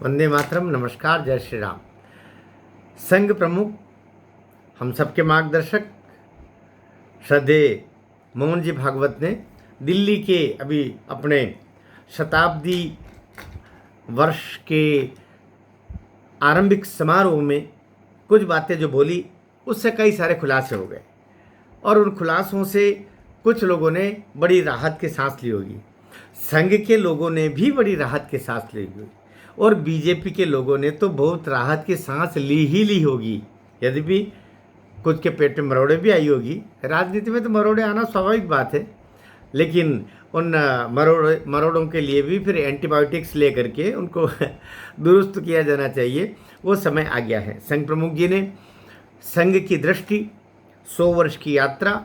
वंदे मातरम। नमस्कार, जय श्री राम। संघ प्रमुख, हम सबके मार्गदर्शक श्रद्धेय मोहन जी भागवत ने दिल्ली के अभी अपने शताब्दी वर्ष के आरंभिक समारोह में कुछ बातें जो बोली, उससे कई सारे खुलासे हो गए और उन खुलासों से कुछ लोगों ने बड़ी राहत की सांस ली होगी। संघ के लोगों ने भी बड़ी राहत की सांस ली होगी और बीजेपी के लोगों ने तो बहुत राहत की सांस ली होगी। यद्यपि कुछ के पेट में मरोड़े भी आई होगी। राजनीति में तो मरोड़े आना स्वाभाविक बात है, लेकिन उन मरोड़ों के लिए भी फिर एंटीबायोटिक्स ले करके उनको दुरुस्त किया जाना चाहिए। वो समय आ गया है। संघ प्रमुख जी ने संघ की दृष्टि, 100 वर्ष की यात्रा,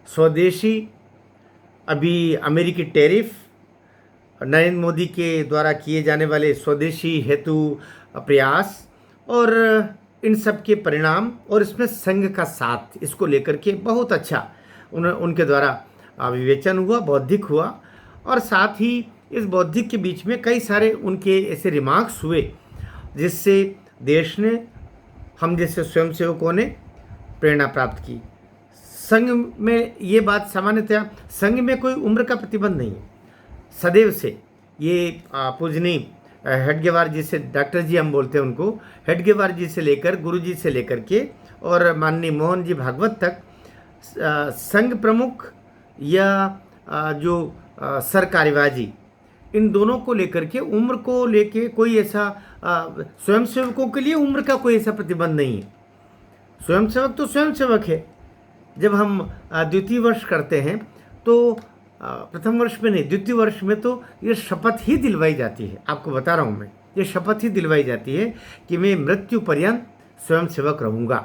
स्वदेशी, अभी अमेरिकी टैरिफ, नरेंद्र मोदी के द्वारा किए जाने वाले स्वदेशी हेतु प्रयास और इन सब के परिणाम और इसमें संघ का साथ, इसको लेकर के बहुत अच्छा उनके द्वारा विवेचन हुआ, बौद्धिक हुआ। और साथ ही इस बौद्धिक के बीच में कई सारे उनके ऐसे रिमार्क्स हुए जिससे देश ने, हम जैसे स्वयंसेवकों ने प्रेरणा प्राप्त की। संघ में ये बात सामान्यतः, संघ में कोई उम्र का प्रतिबंध नहीं है। सदैव से ये पूजनी हेडगेवार जी से, डॉक्टर जी हम बोलते हैं उनको, हेडगेवार जी से लेकर, गुरु जी से लेकर के और माननीय मोहन जी भागवत तक संघ प्रमुख या जो सर कार्यवाही, इन दोनों को लेकर के, उम्र को लेके कोई ऐसा स्वयंसेवकों के लिए उम्र का कोई ऐसा प्रतिबंध नहीं है। स्वयंसेवक तो स्वयंसेवक है। जब हम द्वितीय वर्ष करते हैं तो प्रथम वर्ष में नहीं, द्वितीय वर्ष में तो ये शपथ ही दिलवाई जाती है। आपको बता रहा हूँ मैं, ये शपथ ही दिलवाई जाती है कि मैं मृत्यु पर्यंत स्वयंसेवक रहूँगा।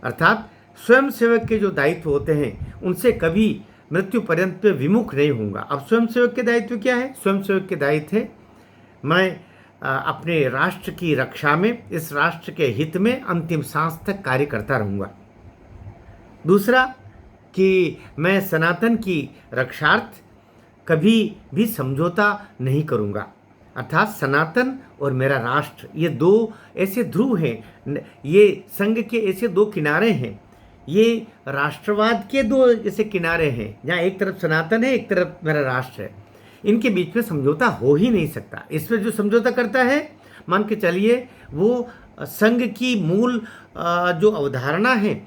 अर्थात स्वयंसेवक के जो दायित्व होते हैं उनसे कभी मृत्यु पर्यंत पे विमुख नहीं होऊंगा। अब स्वयंसेवक के दायित्व क्या है? स्वयंसेवक के दायित्व है मैं अपने राष्ट्र की रक्षा में, इस राष्ट्र के हित में अंतिम सांस तक कार्य करता रहूँगा। दूसरा कि मैं सनातन की रक्षार्थ कभी भी समझौता नहीं करूँगा। अर्थात सनातन और मेरा राष्ट्र, ये दो ऐसे ध्रुव हैं, ये संघ के ऐसे दो किनारे हैं, ये राष्ट्रवाद के दो ऐसे किनारे हैं जहाँ एक तरफ सनातन है, एक तरफ मेरा राष्ट्र है। इनके बीच में समझौता हो ही नहीं सकता। इसमें जो समझौता करता है, मान के चलिए, वो संघ की मूल जो अवधारणा है,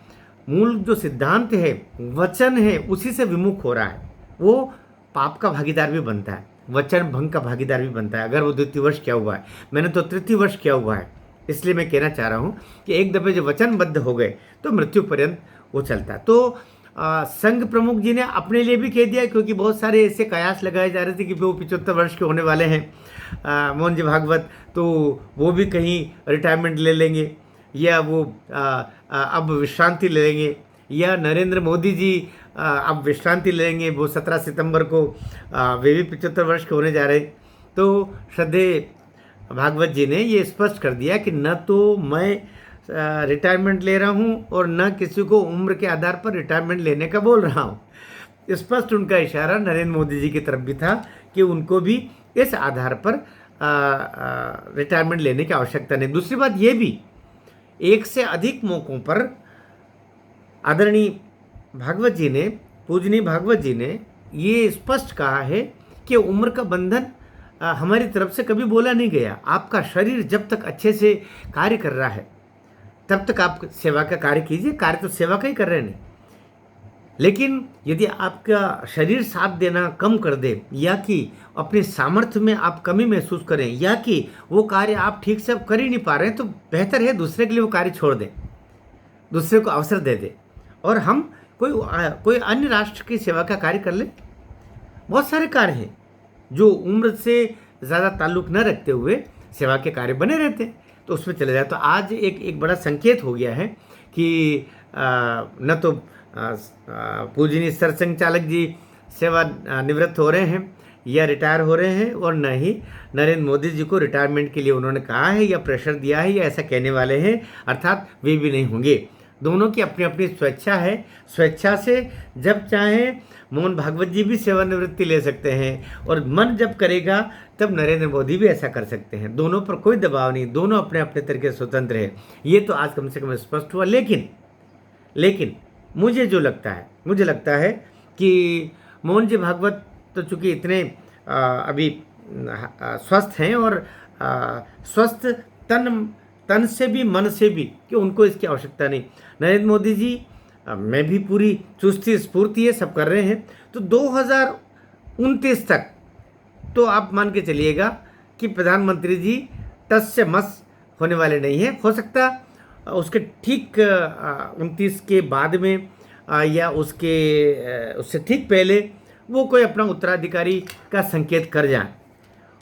मूल जो सिद्धांत है, वचन है, उसी से विमुख हो रहा है, वो पाप का भागीदार भी बनता है, वचन भंग का भागीदार भी बनता है। अगर वो द्वितीय वर्ष किया हुआ है, मैंने तो तृतीय वर्ष किया हुआ है, इसलिए मैं कहना चाह रहा हूँ कि एक दफ़े जो वचनबद्ध हो गए तो मृत्यु पर्यंत वो चलता है। तो संघ प्रमुख जी ने अपने लिए भी कह दिया, क्योंकि बहुत सारे ऐसे कयास लगाए जा रहे थे कि वो 75 वर्ष के होने वाले हैं मोहन जी भागवत, तो वो भी कहीं रिटायरमेंट ले लेंगे या वो अब विश्रांति ले लेंगे, या नरेंद्र मोदी जी अब विश्रांति ले लेंगे, वो 17 सितंबर को वे भी 75 वर्ष के होने जा रहे। तो श्रद्धेय भागवत जी ने ये स्पष्ट कर दिया कि न तो मैं रिटायरमेंट ले रहा हूँ और न किसी को उम्र के आधार पर रिटायरमेंट लेने का बोल रहा हूँ। स्पष्ट उनका इशारा नरेंद्र मोदी जी की तरफ भी था कि उनको भी इस आधार पर रिटायरमेंट लेने की आवश्यकता नहीं। दूसरी बात ये भी, एक से अधिक मौक़ों पर आदरणीय भागवत जी ने, पूजनीय भागवत जी ने ये स्पष्ट कहा है कि उम्र का बंधन हमारी तरफ से कभी बोला नहीं गया। आपका शरीर जब तक अच्छे से कार्य कर रहा है तब तक आप सेवा का कार्य कीजिए। कार्य तो सेवा का ही कर रहे नहीं, लेकिन यदि आपका शरीर साथ देना कम कर दे, या कि अपने सामर्थ्य में आप कमी महसूस करें, या कि वो कार्य आप ठीक से अब कर ही नहीं पा रहे हैं, तो बेहतर है दूसरे के लिए वो कार्य छोड़ दें, दूसरे को अवसर दे दें और हम कोई अन्य राष्ट्र की सेवा का कार्य कर लें। बहुत सारे कार्य हैं जो उम्र से ज़्यादा ताल्लुक़ न रखते हुए सेवा के कार्य बने रहते हैं, तो उसमें चले जाए। तो आज एक बड़ा संकेत हो गया है कि न तो पूजनीय सरसंघ चालक जी सेवा निवृत्त हो रहे हैं या रिटायर हो रहे हैं, और न ही नरेंद्र मोदी जी को रिटायरमेंट के लिए उन्होंने कहा है या प्रेशर दिया है या ऐसा कहने वाले हैं, अर्थात वे भी नहीं होंगे। दोनों की अपनी अपनी स्वेच्छा है। स्वेच्छा से जब चाहें मोहन भागवत जी भी सेवानिवृत्ति ले सकते हैं, और मन जब करेगा तब नरेंद्र मोदी भी ऐसा कर सकते हैं। दोनों पर कोई दबाव नहीं, दोनों अपने अपने तरीके से स्वतंत्र है। ये तो आज कम से कम स्पष्ट हुआ। लेकिन मुझे जो लगता है, मुझे लगता है कि मोहन जी भागवत तो चूँकि इतने अभी स्वस्थ हैं, और स्वस्थ तन से भी मन से भी, कि उनको इसकी आवश्यकता नहीं। नरेंद्र मोदी जी में भी पूरी चुस्ती स्फूर्ति है, सब कर रहे हैं। तो 2029 तक तो आप मान के चलिएगा कि प्रधानमंत्री जी टस से मस होने वाले नहीं हैं। हो सकता उसके ठीक 29 के बाद में या उससे ठीक पहले वो कोई अपना उत्तराधिकारी का संकेत कर जाए,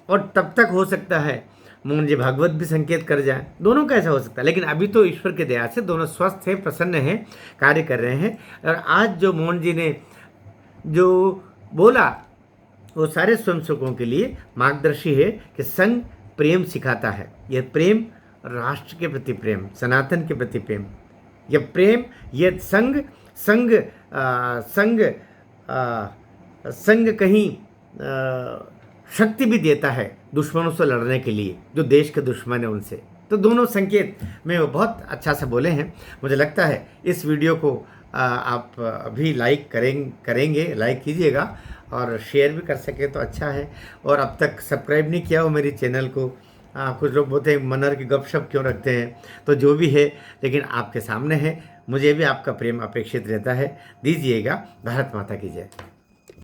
और तब तक हो सकता है मोहन जी भागवत भी संकेत कर जाए। दोनों का ऐसा हो सकता है, लेकिन अभी तो ईश्वर के दया से दोनों स्वस्थ हैं, प्रसन्न हैं, कार्य कर रहे हैं। और आज जो मोहन जी ने जो बोला वो सारे स्वयंसेवकों के लिए मार्गदर्शी है कि संघ प्रेम सिखाता है। यह प्रेम राष्ट्र के प्रति प्रेम, सनातन के प्रति प्रेम, यह प्रेम, यह संघ कहीं शक्ति भी देता है दुश्मनों से लड़ने के लिए, जो देश के दुश्मन है उनसे। तो दोनों संकेत में वो बहुत अच्छा से बोले हैं। मुझे लगता है इस वीडियो को आप अभी लाइक करेंगे, लाइक कीजिएगा, और शेयर भी कर सके तो अच्छा है। और अब तक सब्सक्राइब नहीं किया हो मेरी चैनल को, कुछ लोग बोलते हैं मनर की गपशप क्यों रखते हैं, तो जो भी है, लेकिन आपके सामने है, मुझे भी आपका प्रेम अपेक्षित रहता है। दीजिएगा। भारत माता की जय।